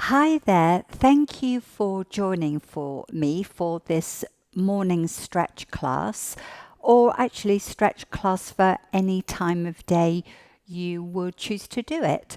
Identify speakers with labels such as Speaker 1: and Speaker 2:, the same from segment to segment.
Speaker 1: Hi there. Thank you for joining me for this morning stretch class, or actually stretch class for any time of day you would choose to do it.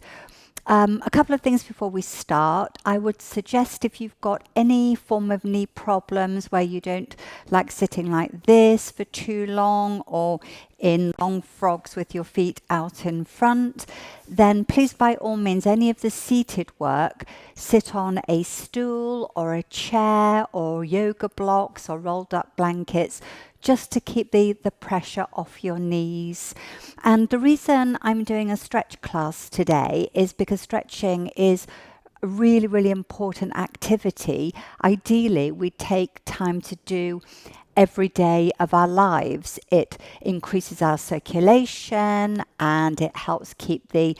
Speaker 1: A couple of things before we start. I would suggest if you've got any form of knee problems where you don't like sitting like this for too long or in long frogs with your feet out in front, then please by all means, any of the seated work, sit on a stool or a chair or yoga blocks or rolled up blankets just to keep the pressure off your knees. And the reason I'm doing a stretch class today is because stretching is a really, really important activity. Ideally, we take time to do every day of our lives. It increases our circulation and it helps keep the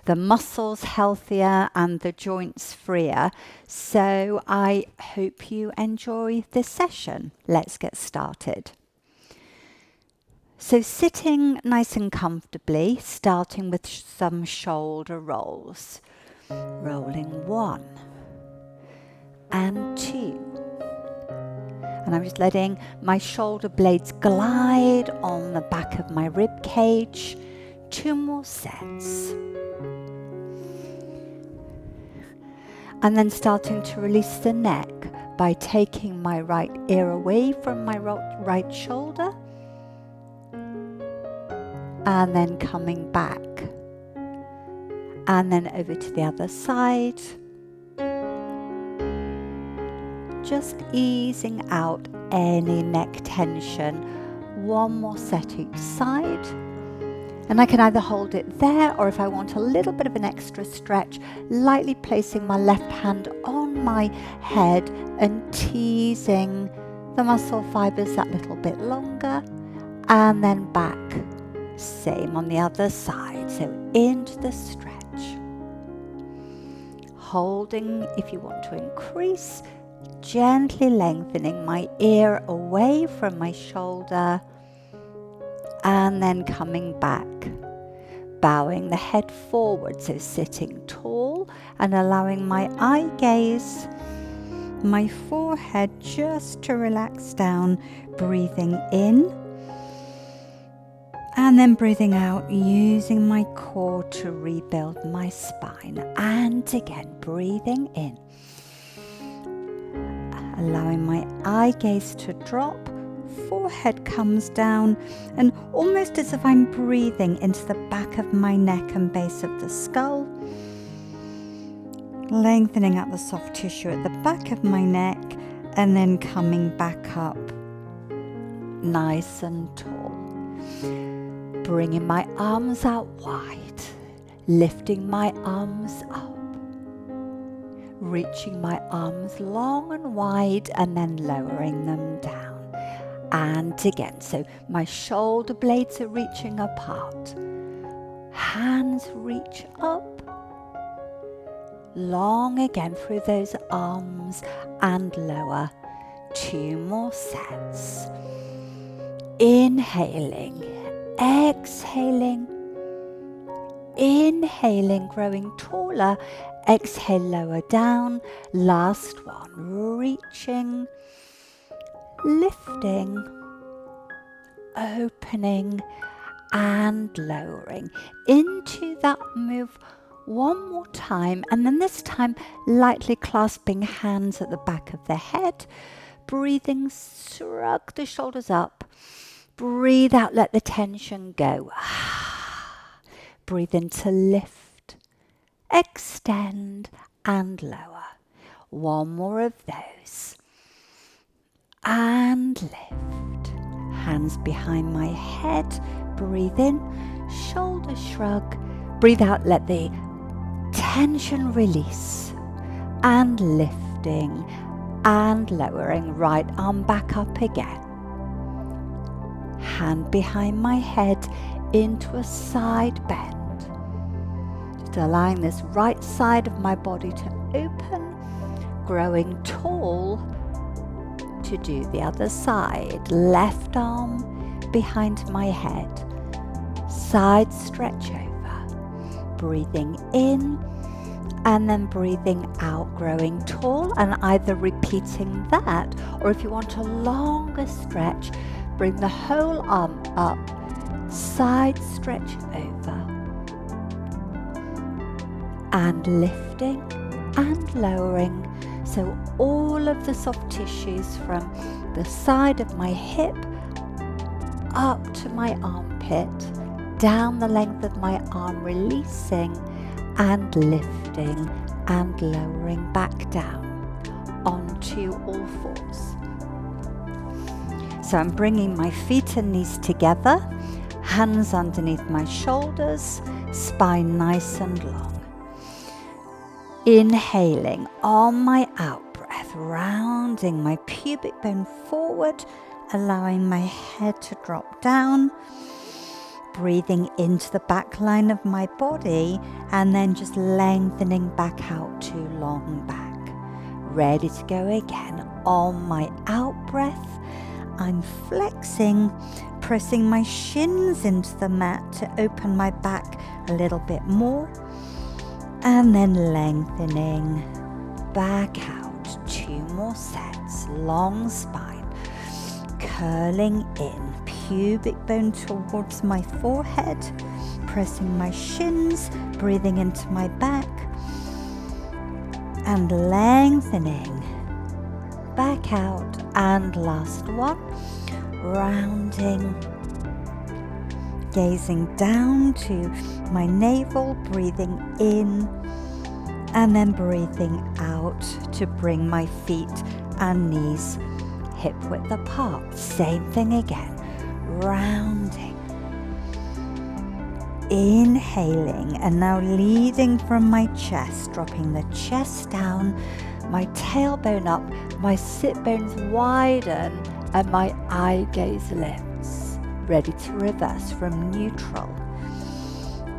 Speaker 1: muscles healthier and the joints freer. So I hope you enjoy this session. Let's get started. So sitting nice and comfortably, starting with some shoulder rolls. Rolling 1 and 2. And I'm just letting my shoulder blades glide on the back of my rib cage. 2 more sets. And then starting to release the neck by taking my right ear away from my right shoulder. And then coming back. And then over to the other side. Just easing out any neck tension. 1 more set each side. And I can either hold it there, or if I want a little bit of an extra stretch, lightly placing my left hand on my head and teasing the muscle fibers that little bit longer. And then back. Same on the other side. So into the stretch. Holding if you want to increase. Gently lengthening my ear away from my shoulder. And then coming back. Bowing the head forward. So sitting tall and allowing my eye gaze, my forehead just to relax down. Breathing in. And then breathing out, using my core to rebuild my spine. And again, breathing in. Allowing my eye gaze to drop, forehead comes down, and almost as if I'm breathing into the back of my neck and base of the skull. Lengthening out the soft tissue at the back of my neck, and then coming back up, nice and tall. Bringing my arms out wide, lifting my arms up, reaching my arms long and wide and then lowering them down. And again, so my shoulder blades are reaching apart, hands reach up, long again through those arms and lower. 2 more sets. Inhaling. Exhaling, inhaling, growing taller, exhale, lower down, last one, reaching, lifting, opening and lowering into that move 1 more time, and then this time lightly clasping hands at the back of the head, breathing, shrug the shoulders up. Breathe out, let the tension go. Breathe in to lift, extend and lower. 1 more of those. And lift. Hands behind my head. Breathe in, shoulder shrug. Breathe out, let the tension release. And lifting and lowering. Right arm back up again. Hand behind my head into a side bend. Just allowing this right side of my body to open, growing tall to do the other side. Left arm behind my head. Side stretch over. Breathing in And then breathing out, growing tall, and either repeating that, or if you want a longer stretch, bring the whole arm up, side stretch over, and lifting and lowering. So all of the soft tissues from the side of my hip up to my armpit, down the length of my arm, releasing and lifting and lowering back down onto all fours. So I'm bringing my feet and knees together, hands underneath my shoulders, spine nice and long. Inhaling on my out breath, rounding my pubic bone forward, allowing my head to drop down. Breathing into the back line of my body and then just lengthening back out to long back. Ready to go again. On my out breath, I'm flexing, pressing my shins into the mat to open my back a little bit more. And then lengthening back out. 2 more sets. Long spine. Curling in. Pubic bone towards my forehead, pressing my shins, breathing into my back, and lengthening back out. And last one, rounding, gazing down to my navel, breathing in, and then breathing out to bring my feet and knees hip width apart. Same thing again. Rounding, inhaling, and now leading from my chest, dropping the chest down, my tailbone up, my sit bones widen, and my eye gaze lifts. Ready to reverse from neutral.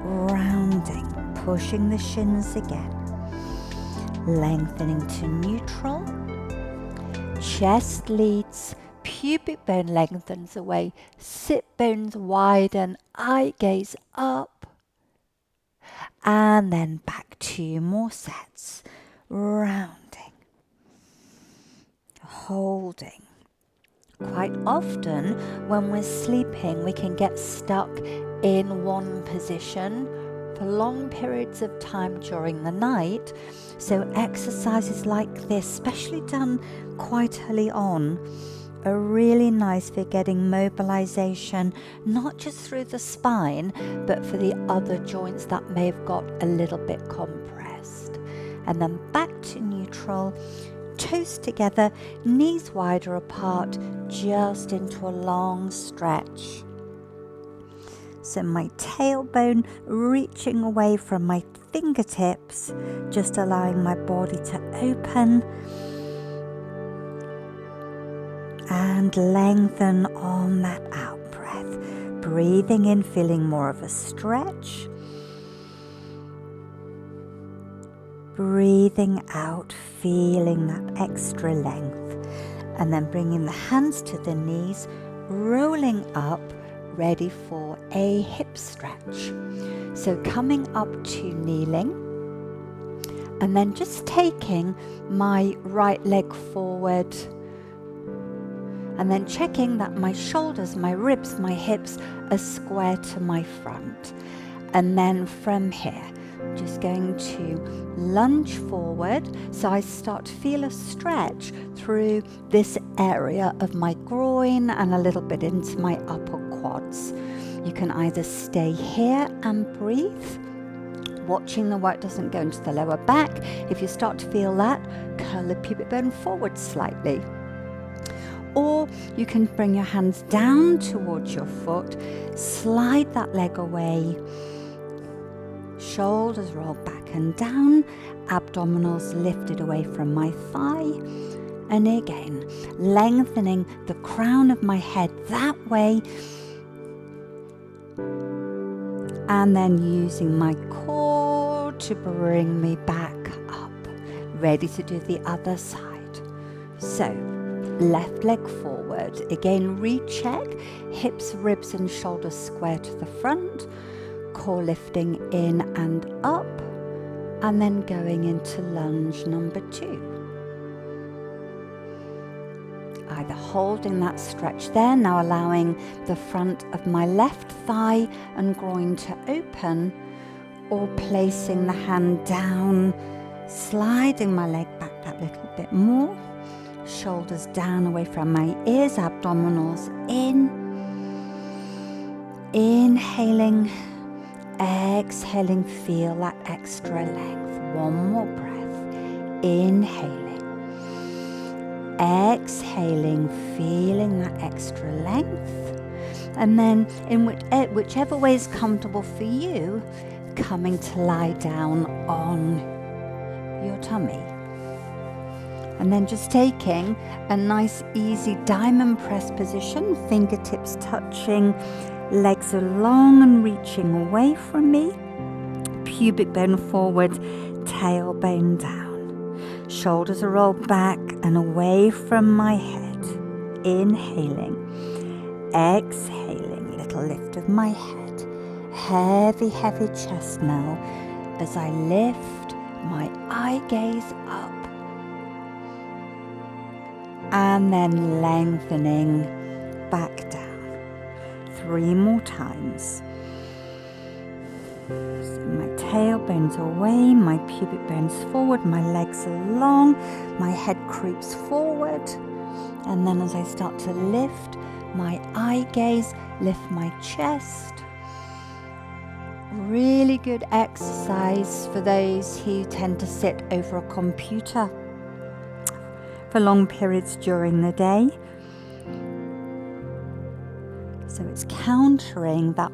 Speaker 1: Rounding, pushing the shins again, lengthening to neutral, chest leads, pubic bone lengthens away, sit bones widen, eye gaze up, and then back. 2 more sets. Rounding, holding. Quite often when we're sleeping, we can get stuck in one position for long periods of time during the night. So exercises like this, especially done quite early on, are really nice for getting mobilization, not just through the spine, but for the other joints that may have got a little bit compressed. And then back to neutral, toes together, knees wider apart, just into a long stretch. So my tailbone reaching away from my fingertips, just allowing my body to open and lengthen on that out breath. Breathing in, feeling more of a stretch. Breathing out, feeling that extra length. And then bringing the hands to the knees, rolling up, ready for a hip stretch. So coming up to kneeling, and then just taking my right leg forward, and then checking that my shoulders, my ribs, my hips are square to my front. And then from here, just going to lunge forward. So I start to feel a stretch through this area of my groin and a little bit into my upper quads. You can either stay here and breathe, watching the work doesn't go into the lower back. If you start to feel that, curl the pubic bone forward slightly. Or you can bring your hands down towards your foot, slide that leg away, shoulders roll back and down, abdominals lifted away from my thigh, and again, lengthening the crown of my head that way, and then using my core to bring me back up, ready to do the other side. So, left leg forward, again recheck, hips, ribs and shoulders square to the front, core lifting in and up, and then going into lunge number 2. Either holding that stretch there, now allowing the front of my left thigh and groin to open, or placing the hand down, sliding my leg back that little bit more, shoulders down away from my ears, abdominals in, inhaling, exhaling, feel that extra length. One more breath, inhaling. Exhaling, feeling that extra length, and then in whichever way is comfortable for you, coming to lie down on your tummy, and then just taking a nice easy diamond press position, fingertips touching, legs are long and reaching away from me, pubic bone forward, tailbone down. Shoulders are rolled back and away from my head. Inhaling, exhaling, little lift of my head. Heavy, heavy chest now as I lift my eye gaze up. And then lengthening back down. 3 more times. So my tailbone's away, my pubic bone's forward, my legs are long, my head creeps forward, and then as I start to lift my eye gaze, lift my chest. Really good exercise for those who tend to sit over a computer for long periods during the day. So it's countering that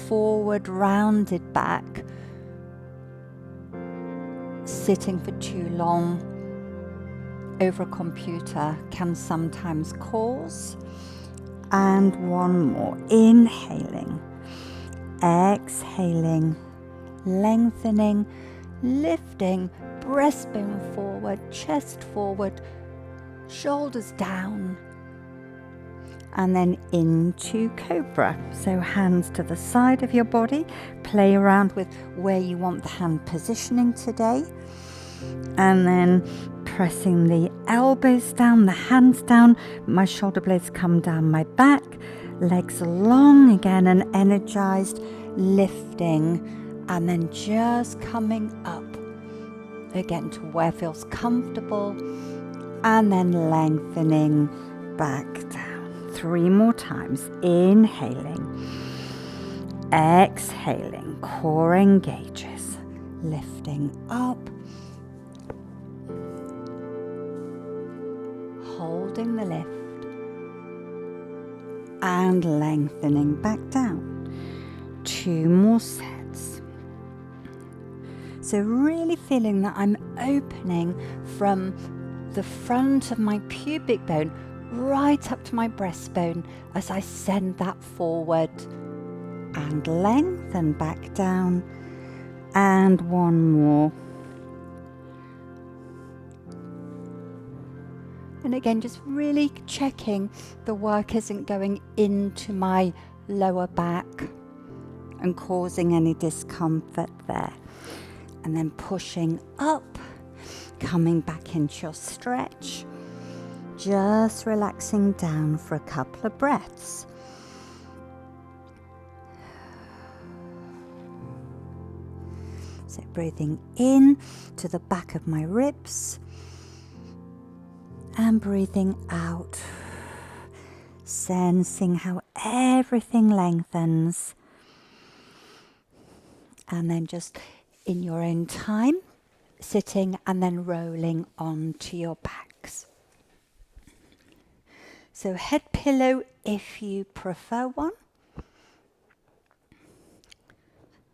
Speaker 1: forward rounded back, sitting for too long over a computer can sometimes cause. And one more, inhaling, exhaling, lengthening, lifting, breastbone forward, chest forward, shoulders down, and then into cobra. So hands to the side of your body, play around with where you want the hand positioning today, and then pressing the elbows down, the hands down, my shoulder blades come down my back, legs are long again and energized, lifting, and then just coming up again to where feels comfortable, and then lengthening back down. 3 more times, inhaling, exhaling, core engages, lifting up, holding the lift, and lengthening back down. 2 more sets. So really feeling that I'm opening from the front of my pubic bone right up to my breastbone as I send that forward and lengthen back down. And one more. And again, just really checking the work isn't going into my lower back and causing any discomfort there. And then pushing up, coming back into your stretch. Just relaxing down for a couple of breaths. So breathing in to the back of my ribs and breathing out, sensing how everything lengthens, and then just in your own time sitting and then rolling onto your backs. So head pillow if you prefer one.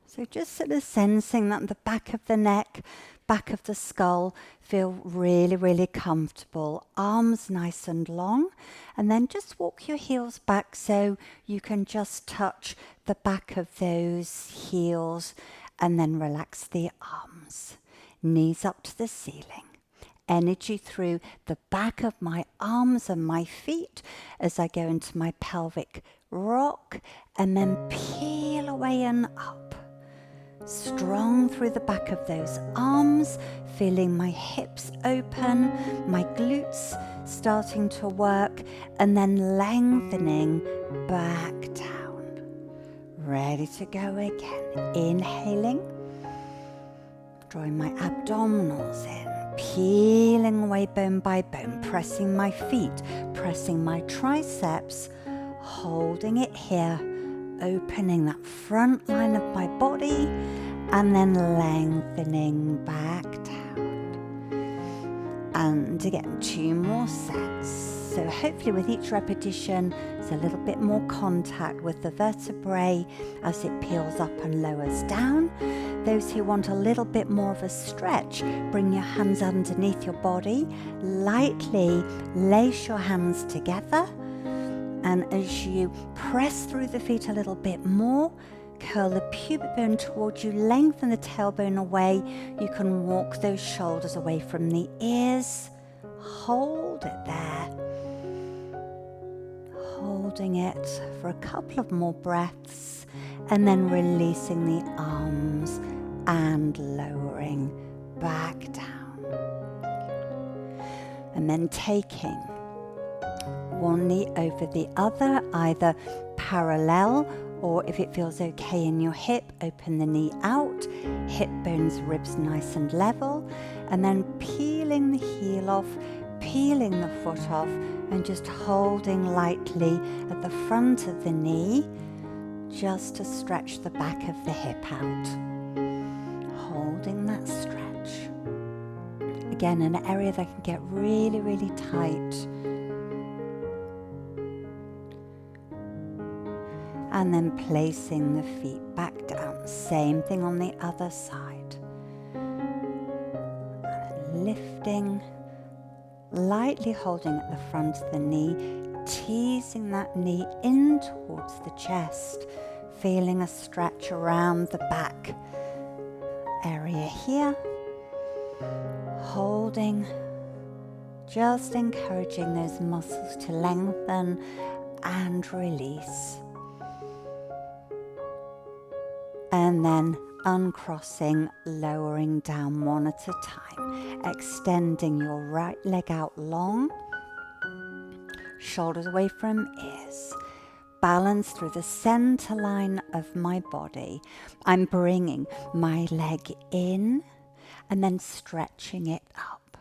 Speaker 1: So just sort of sensing that the back of the neck, back of the skull feel really, really comfortable. Arms nice and long. And then just walk your heels back so you can just touch the back of those heels and then relax the arms. Knees up to the ceiling. Energy through the back of my arms and my feet as I go into my pelvic rock and then peel away and up. Strong through the back of those arms, feeling my hips open, my glutes starting to work, and then lengthening back down. Ready to go again. Inhaling, drawing my abdominals in, peeling away bone by bone, pressing my feet, pressing my triceps, holding it here, opening that front line of my body, and then lengthening back down. And again, 2 more sets. So hopefully with each repetition, there's a little bit more contact with the vertebrae as it peels up and lowers down. Those who want a little bit more of a stretch, bring your hands underneath your body, lightly lace your hands together. And as you press through the feet a little bit more, curl the pubic bone towards you, lengthen the tailbone away. You can walk those shoulders away from the ears. Hold it there. Holding it for a couple of more breaths, and then releasing the arms and lowering back down. And then taking one knee over the other, either parallel, or if it feels okay in your hip, open the knee out, hip bones, ribs nice and level, and then peeling the heel off, peeling the foot off, and just holding lightly at the front of the knee, just to stretch the back of the hip out. Holding that stretch. Again, an area that can get really, really tight. And then placing the feet back down. Same thing on the other side. And lifting, lightly holding at the front of the knee, teasing that knee in towards the chest, feeling a stretch around the back area here. Holding, just encouraging those muscles to lengthen and release. And then uncrossing, lowering down one at a time, extending your right leg out long, shoulders away from ears, balance through the center line of my body. I'm bringing my leg in and then stretching it up,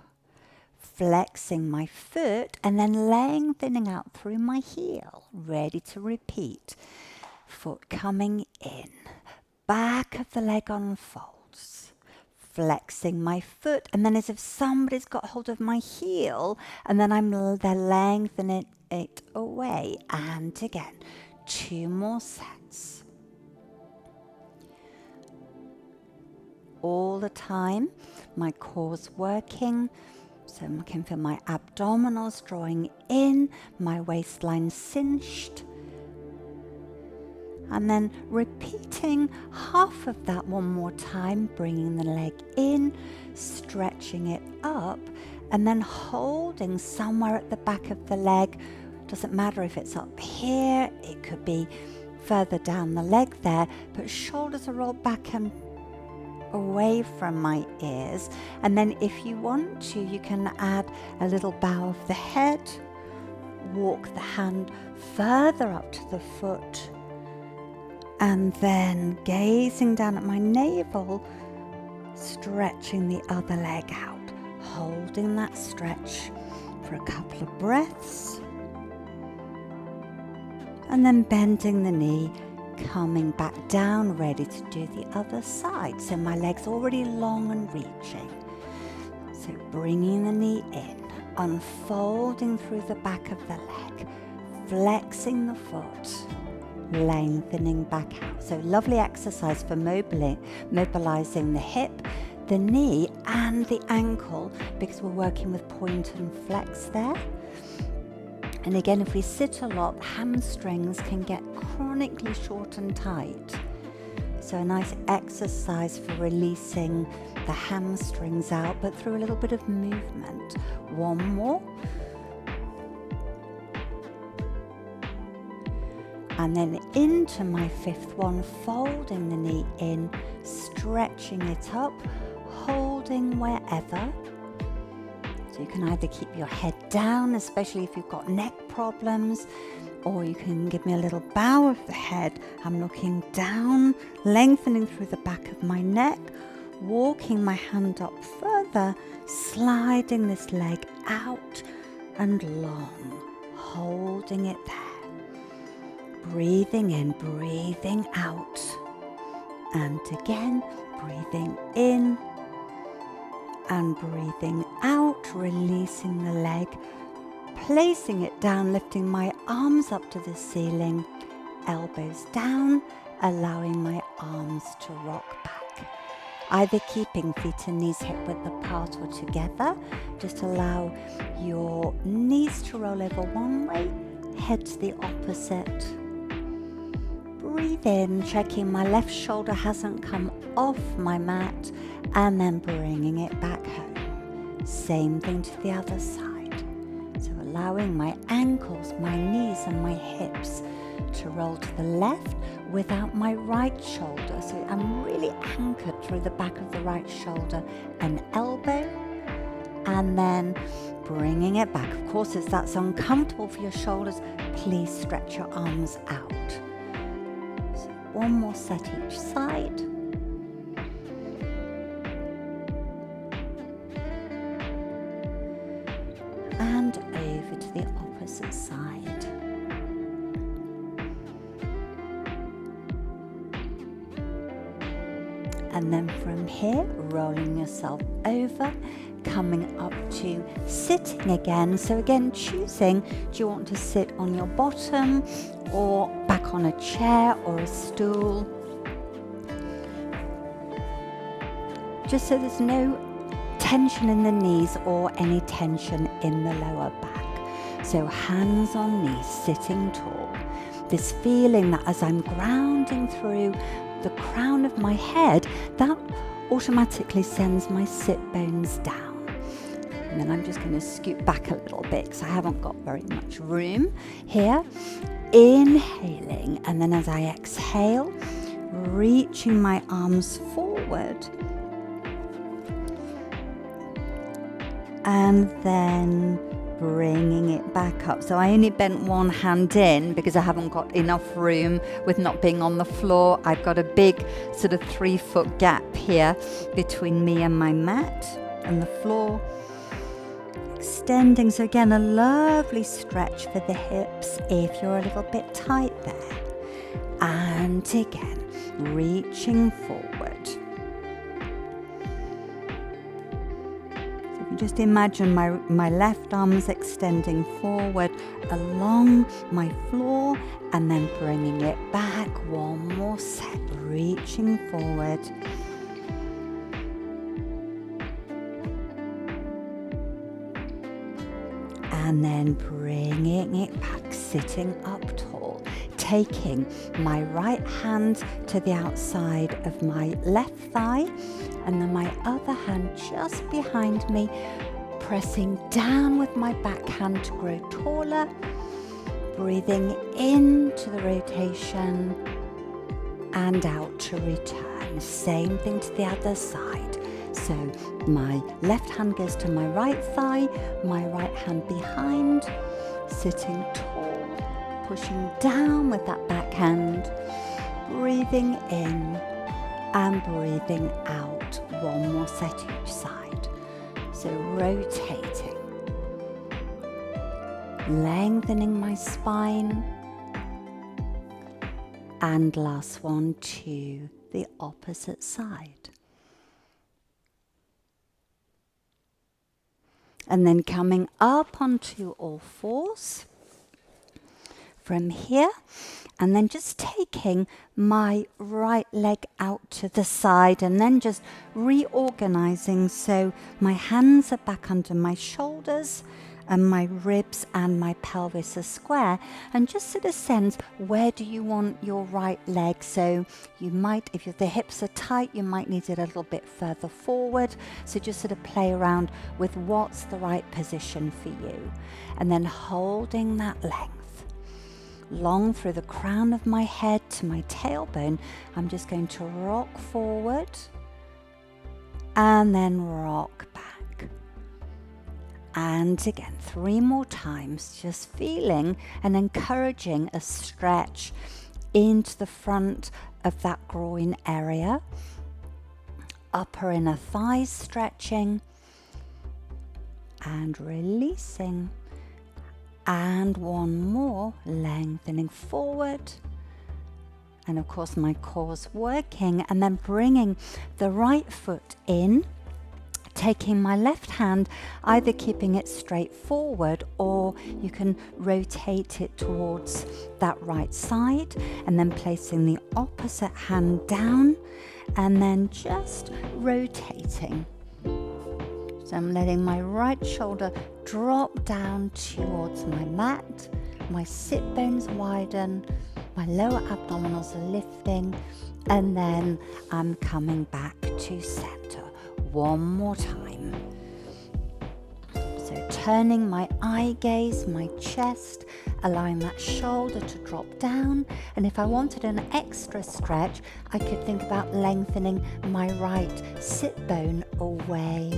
Speaker 1: flexing my foot and then lengthening out through my heel, ready to repeat. Foot coming in. Back of the leg unfolds, flexing my foot, and then as if somebody's got hold of my heel, and then I'm there lengthening it away. And again, 2 more sets. All the time, my core's working, so I can feel my abdominals drawing in, my waistline cinched. And then repeating half of that one more time, bringing the leg in, stretching it up, and then holding somewhere at the back of the leg. Doesn't matter if it's up here, it could be further down the leg there, but shoulders are rolled back and away from my ears. And then if you want to, you can add a little bow of the head, walk the hand further up to the foot, and then gazing down at my navel, stretching the other leg out, holding that stretch for a couple of breaths, and then bending the knee, coming back down, ready to do the other side. So my leg's already long and reaching. So bringing the knee in, unfolding through the back of the leg, flexing the foot, lengthening back out. So lovely exercise for mobilizing the hip, the knee and the ankle, because we're working with point and flex there. And again, if we sit a lot, hamstrings can get chronically short and tight. So a nice exercise for releasing the hamstrings out, but through a little bit of movement. One more. And then into my fifth one, folding the knee in, stretching it up, holding wherever. So you can either keep your head down, especially if you've got neck problems, or you can give me a little bow of the head. I'm looking down, lengthening through the back of my neck, walking my hand up further, sliding this leg out and long, holding it there. Breathing in, breathing out. And again, breathing in and breathing out, releasing the leg, placing it down, lifting my arms up to the ceiling, elbows down, allowing my arms to rock back. Either keeping feet and knees hip width apart or together. Just allow your knees to roll over one way, head to the opposite. Breathe in, checking my left shoulder hasn't come off my mat, and then bringing it back home. Same thing to the other side. So allowing my ankles, my knees and my hips to roll to the left without my right shoulder. So I'm really anchored through the back of the right shoulder and elbow, and then bringing it back. Of course, if that's uncomfortable for your shoulders, please stretch your arms out. So one more set each side. And over to the opposite side. And then from here, rolling yourself over, coming up to sitting again. So again, choosing, do you want to sit on your bottom or back on a chair or a stool? Just so there's no tension in the knees or any tension in the lower back. So hands on knees, sitting tall. This feeling that as I'm grounding through the crown of my head, that automatically sends my sit bones down. And then I'm just going to scoot back a little bit because I haven't got very much room here. Inhaling, and then as I exhale, reaching my arms forward. And then bringing it back up. So I only bent one hand in because I haven't got enough room with not being on the floor. I've got a big sort of 3-foot gap here between me and my mat and the floor. Extending, so again, a lovely stretch for the hips if you're a little bit tight there. And again, reaching forward. Just imagine my left arm is extending forward along my floor and then bringing it back. One more set, reaching forward. And then bringing it back, sitting up tall. Taking my right hand to the outside of my left thigh, and then my other hand just behind me, pressing down with my back hand to grow taller, breathing into the rotation and out to return. Same thing to the other side. So my left hand goes to my right thigh, my right hand behind, sitting tall, pushing down with that back hand, breathing in and breathing out. One more set each side. So rotating, lengthening my spine, and last one to the opposite side. And then coming up onto all fours from here, and then just taking my right leg out to the side and then just reorganizing so my hands are back under my shoulders and my ribs and my pelvis are square, and just sort of sense where do you want your right leg. So you might, if the hips are tight, you might need it a little bit further forward. So just sort of play around with what's the right position for you, and then holding that length. long through the crown of my head to my tailbone. I'm just going to rock forward and then rock back. And again, 3 more times, just feeling and encouraging a stretch into the front of that groin area. Upper inner thighs stretching and releasing. And 1 more, lengthening forward. And of course my core's working, and then bringing the right foot in, taking my left hand, either keeping it straight forward or you can rotate it towards that right side, and then placing the opposite hand down and then just rotating. So I'm letting my right shoulder drop down towards my mat, my sit bones widen, my lower abdominals are lifting, and then I'm coming back to center. 1 more time. So turning my eye gaze, my chest, allowing that shoulder to drop down. And if I wanted an extra stretch, I could think about lengthening my right sit bone away.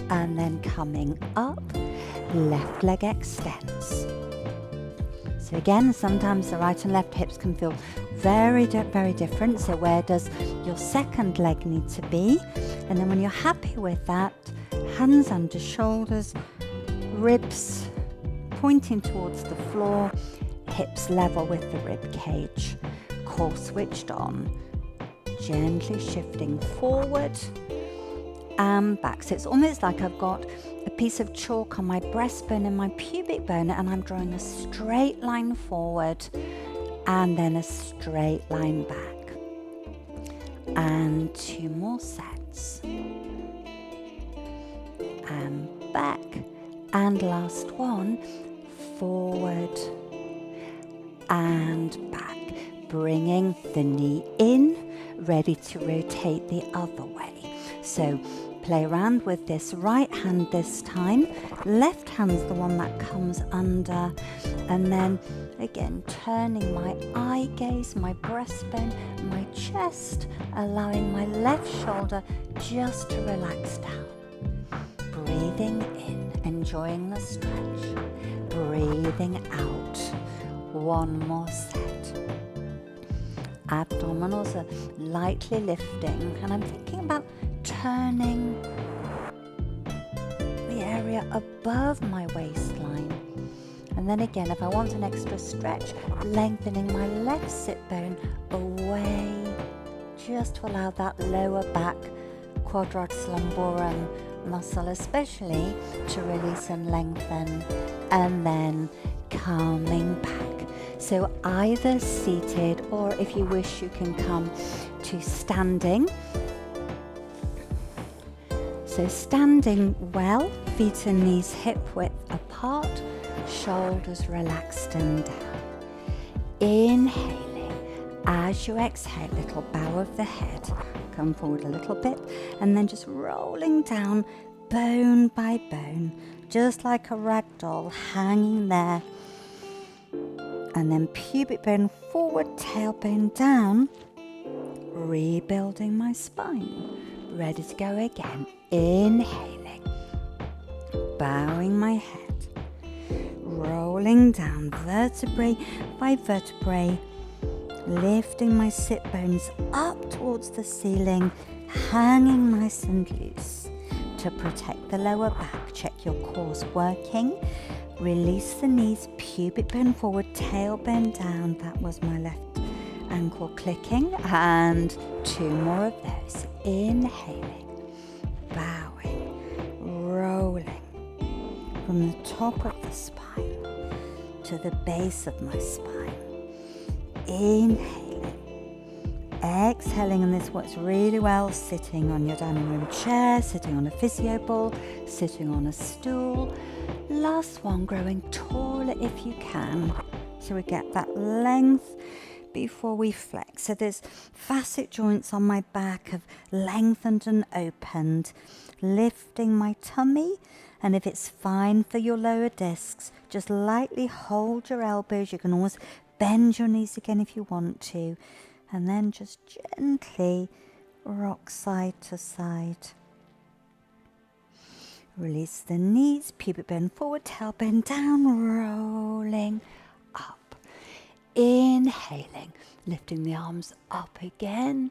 Speaker 1: And then coming up, left leg extends. So again, sometimes the right and left hips can feel very different. So where does your second leg need to be? And then when you're happy with that, hands under shoulders, ribs pointing towards the floor, hips level with the rib cage, core switched on, gently shifting forward and back. So it's almost like I've got a piece of chalk on my breastbone and my pubic bone, and I'm drawing a straight line forward and then a straight line back. And 2 more sets. And back. And last one, forward and back. Bringing the knee in, ready to rotate the other way. So play around with this right hand this time. Left hand's the one that comes under. And then again, turning my eye gaze, my breastbone, my chest, allowing my left shoulder just to relax down. Breathing in, enjoying the stretch. Breathing out. 1 more set. Abdominals are lightly lifting, and I'm thinking about turning the area above my waistline. And then again, if I want an extra stretch, lengthening my left sit bone away, just to allow that lower back quadratus lumborum muscle especially to release and lengthen, and then coming back. So either seated, or if you wish you can come to standing. So standing well, feet and knees hip width apart, shoulders relaxed and down. Inhaling. As you exhale, little bow of the head. Come forward a little bit, and then just rolling down bone by bone, just like a rag doll hanging there. And then pubic bone forward, tailbone down, rebuilding my spine. Ready to go again. Inhaling, bowing my head, rolling down vertebrae by vertebrae, lifting my sit bones up towards the ceiling, hanging nice and loose to protect the lower back. Check your core's working. Release the knees, pubic bone forward, tailbone down. That was my left ankle clicking. And 2 more of those. Inhaling, bowing, rolling from the top of the spine to the base of my spine. Inhaling, exhaling, and this works really well sitting on your dining room chair, sitting on a physio ball, sitting on a stool. Last one, growing taller if you can, so we get that length before we flex. So there's facet joints on my back have lengthened and opened, lifting my tummy. And if it's fine for your lower discs, just lightly hold your elbows. You can always bend your knees again if you want to. And then just gently rock side to side. Release the knees, pubic bone forward, tailbone down, rolling up. Inhaling, lifting the arms up again.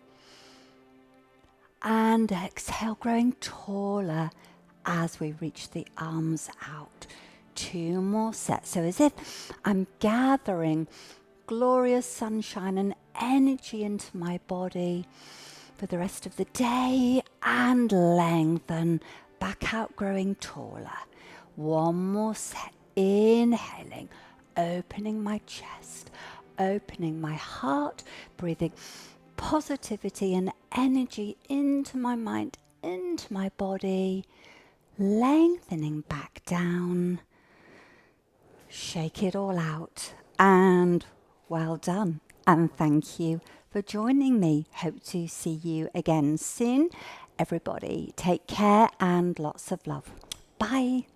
Speaker 1: And exhale, growing taller as we reach the arms out. 2 more sets. So as if I'm gathering glorious sunshine and energy into my body for the rest of the day, and lengthen back out, growing taller. 1 more set. Inhaling, opening my chest, opening my heart, breathing positivity and energy into my mind, into my body, lengthening back down. Shake it all out, and well done. And thank you for joining me. Hope to see you again soon. Everybody, take care and lots of love. Bye.